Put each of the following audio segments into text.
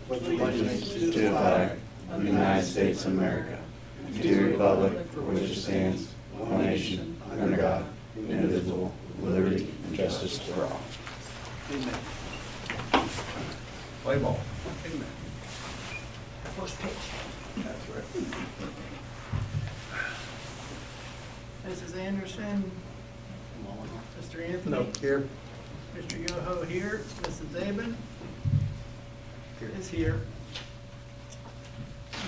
allegiance to the flag of the United States of America, and to the republic for which it stands, one nation, under God, indivisible, with liberty and justice for all. Amen. Play ball. Amen. First pitch. That's right. Mrs. Anderson, Mr. Anthony. No, here. Mr. Yoho here. Mrs. Zabin is here.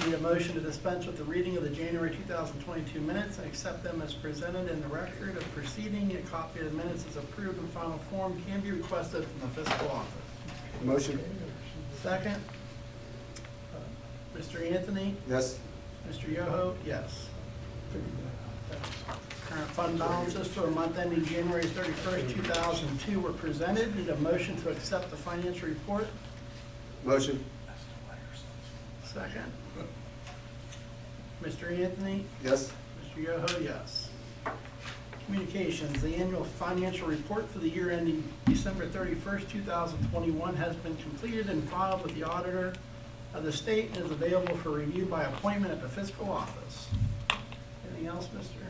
Need a motion to dispense with the reading of the January 2022 minutes and accept them as presented in the record of proceeding. A copy of the minutes is approved in final form can be requested from the fiscal office. Motion. Second. Mr. Anthony. Yes. Mr. Yoho, yes. Current fund balances for the month ending January 31st, 2002 were presented. Need a motion to accept the financial report. Motion. Second. Mr. Anthony? Yes. Mr. Yoho, yes. Communications, the annual financial report for the year ending December 31st, 2021 has been completed and filed with the auditor of the state and is available for review by appointment at the fiscal office. Anything else, Mr.?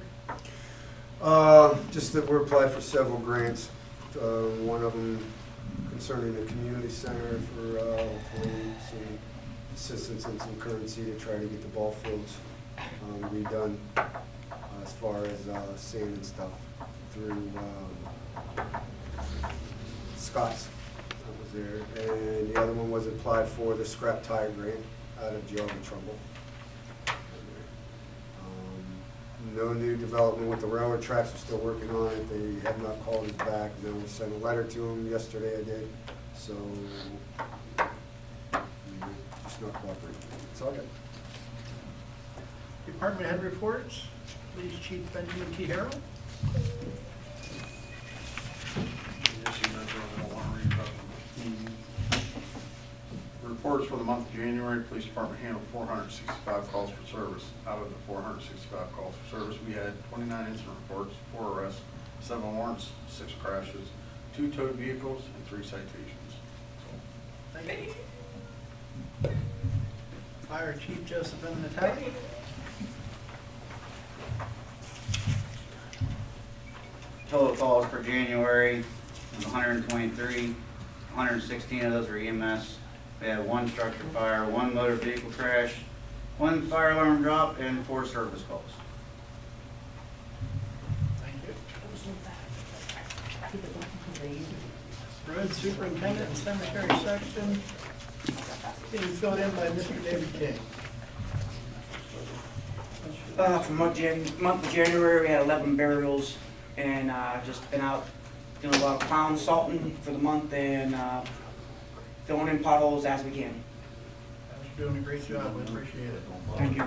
Just that we're applied for several grants. One of them concerning the community center for hopefully some assistance and some currency to try to get the ball fields redone as far as sand and stuff through Scott's. That was there. And the other one was applied for the scrap tire grant out of Geauga Trumbull. No new development with the railroad tracks. We're still working on it. They have not called us back. Then we sent a letter to them yesterday. I did. So just not cooperating. That's all I got. Department head reports. Police Chief Benjamin T. Harrell. Reports for the month of January, Police Department handled 465 calls for service. Out of the 465 calls for service, we had 29 incident reports, 4 arrests, 7 warrants, 6 crashes, 2 towed vehicles, and 3 citations. Thank you. Fire Chief Joseph M. Natale. Total calls for January was 123, 116 of those were EMS. We had 1 structure fire, 1 motor vehicle crash, 1 fire alarm drop, and 4 service calls. Thank you. Road Superintendent and Cemetery Section being filled in by Mr. David King. For month of January, we had 11 burials, and just been out doing a lot of pound salting for the month and filling in potholes as we can. You're doing a great job. We appreciate it. Thank you.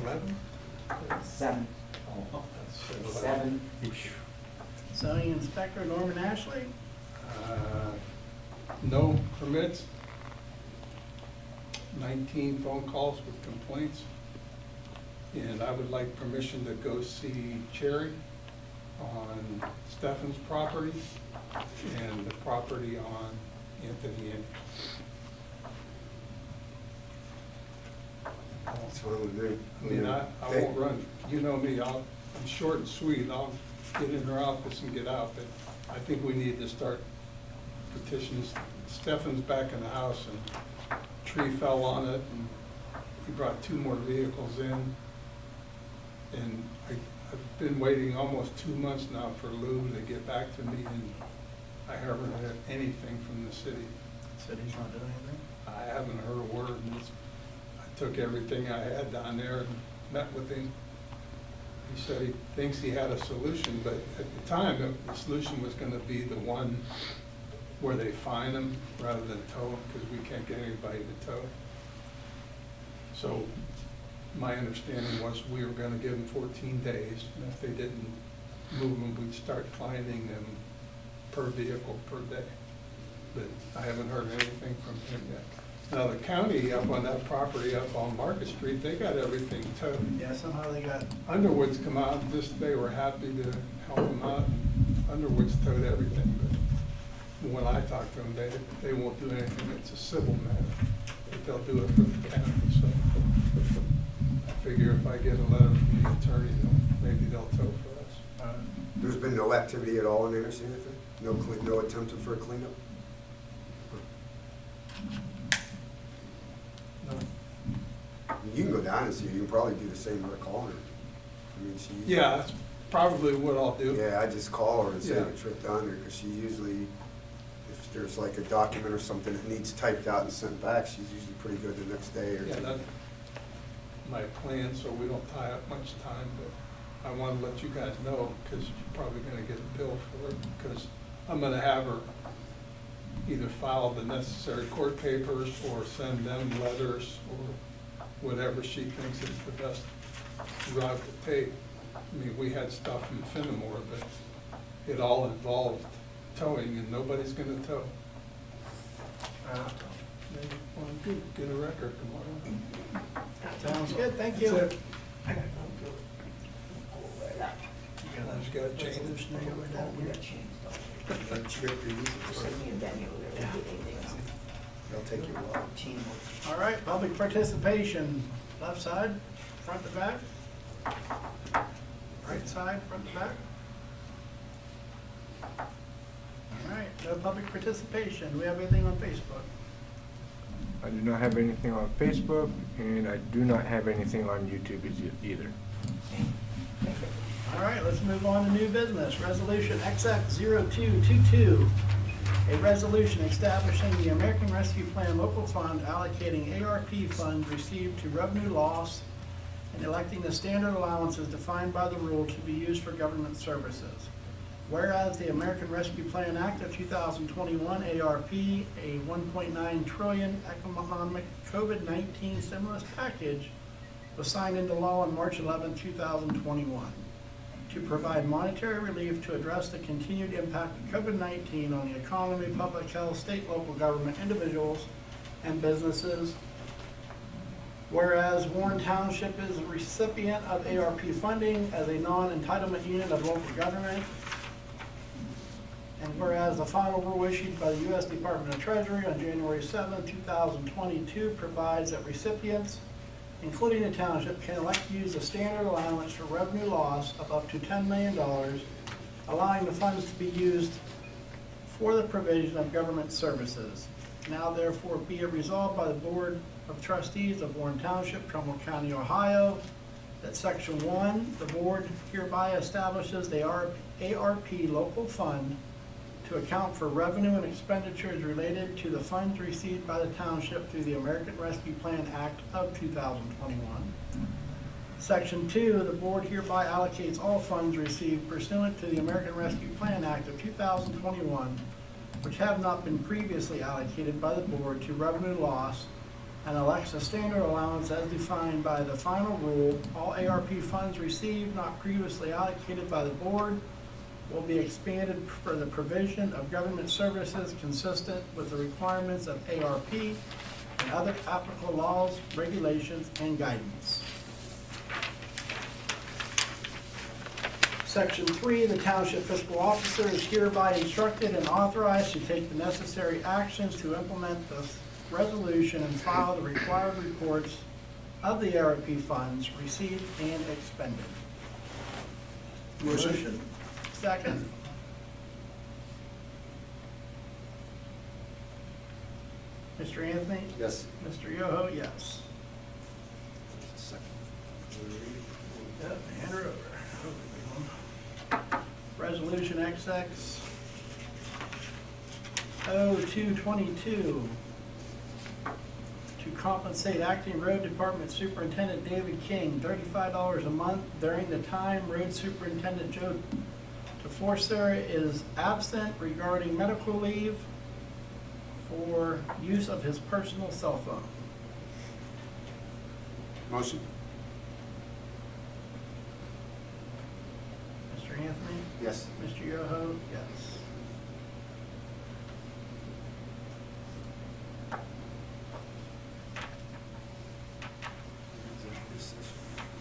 11? 7. 7. Zoning Inspector Norman Ashley. No permits, 19 phone calls with complaints, and I would like permission to go see Cherry on Stefan's property and the property on Anthony Inn. That's fine with me. I mean, I won't run, you know me, I'm short and sweet, I'll get in her office and get out, but I think we need to start petitions. Stefan's back in the house and a tree fell on it, and he brought 2 more vehicles in. And I've been waiting almost 2 months now for Lou to get back to me, and I haven't heard anything from the city. City's not doing anything? I haven't heard a word, and I took everything I had down there and met with him. He said he thinks he had a solution, but at the time, the solution was gonna be the one where they fine them rather than tow them, because we can't get anybody to tow. So my understanding was we were gonna give them 14 days, and if they didn't move them, we'd start fining them per vehicle per day. But I haven't heard anything from him yet. Now, the county up on that property up on Market Street, they got everything towed. Yeah, somehow they got, Underwood's come out and just, they were happy to help them out. Underwood's towed everything, but when I talk to them, they won't do anything, it's a civil matter, but they'll do it for the county, so. I figure if I get a letter from the attorney, maybe they'll tow for us. There's been no activity at all in Anderson, anything? No attempt for a cleanup? No. You can go down and see her, you can probably do the same by calling her. I mean, she. Yeah, that's probably what I'll do. Yeah, I just call her and say Yeah. the trip down there, because she usually, if there's like a document or something that needs typed out and sent back, she's usually pretty good the next day or Yeah, two. that's my plan, so we don't tie up much time, but I want to let you guys know, because you're probably going to get a bill for it, because I'm going to have her either file the necessary court papers or send them letters or whatever she thinks is the best route to take. I mean, we had stuff in Fenimore, but it all involved towing, and nobody's going to tow. Maybe want to get a record tomorrow. Sounds good, thank you. That's it. Just got to change Resolution it. number down They'll take you a while. All right, public participation, left side, front to back. Right side, front to back. All right, no public participation. Do we have anything on Facebook? I do not have anything on Facebook, and I do not have anything on YouTube either. All right, let's move on to new business. Resolution XX0222. A resolution establishing the American Rescue Plan Local Fund allocating ARP funds received to revenue loss and electing the standard allowances defined by the rule to be used for government services. Whereas the American Rescue Plan Act of 2021, ARP, a $1.9 trillion economic COVID-19 stimulus package, was signed into law on March 11, 2021, to provide monetary relief to address the continued impact of COVID-19 on the economy, public health, state, local government, individuals, and businesses. Whereas Warren Township is a recipient of ARP funding as a non-entitlement unit of local government. And whereas the final rule issued by the U.S. Department of Treasury on January 7, 2022 provides that recipients, including the township, can elect to use a standard allowance for revenue loss of up to $10 million, allowing the funds to be used for the provision of government services. Now therefore be it resolved by the Board of Trustees of Warren Township, Trumbull County, Ohio, that Section 1, the board hereby establishes the ARP local fund to account for revenue and expenditures related to the funds received by the township through the American Rescue Plan Act of 2021. Section 2, the board hereby allocates all funds received pursuant to the American Rescue Plan Act of 2021, which have not been previously allocated by the board, to revenue loss, and elects a standard allowance as defined by the final rule. All ARP funds received not previously allocated by the board will be expanded for the provision of government services consistent with the requirements of ARP and other applicable laws, regulations, and guidance. Section 3, the township fiscal officer is hereby instructed and authorized to take the necessary actions to implement this resolution and file the required reports of the ARP funds received and expended. Motion. Second. Mr. Anthony? Yes. Mr. Yoho, yes. Yep, hand her over. Resolution XX 0222 to compensate acting road department superintendent David King $35 a month during the time road superintendent Joe DeForster is absent regarding medical leave for use of his personal cell phone. Motion. Mr. Anthony? Yes. Mr. Yoho? Yes.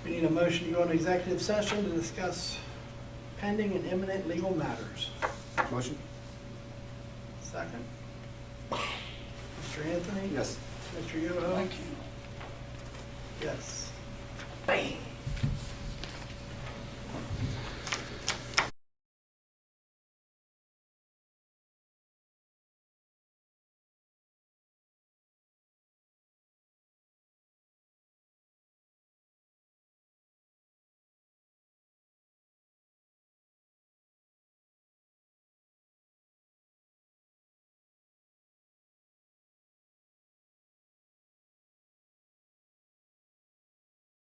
We need a motion to go into executive session to discuss pending and imminent legal matters. Motion. Second. Mr. Anthony? Yes. Mr. Yoho? Thank you. Yes. Bang.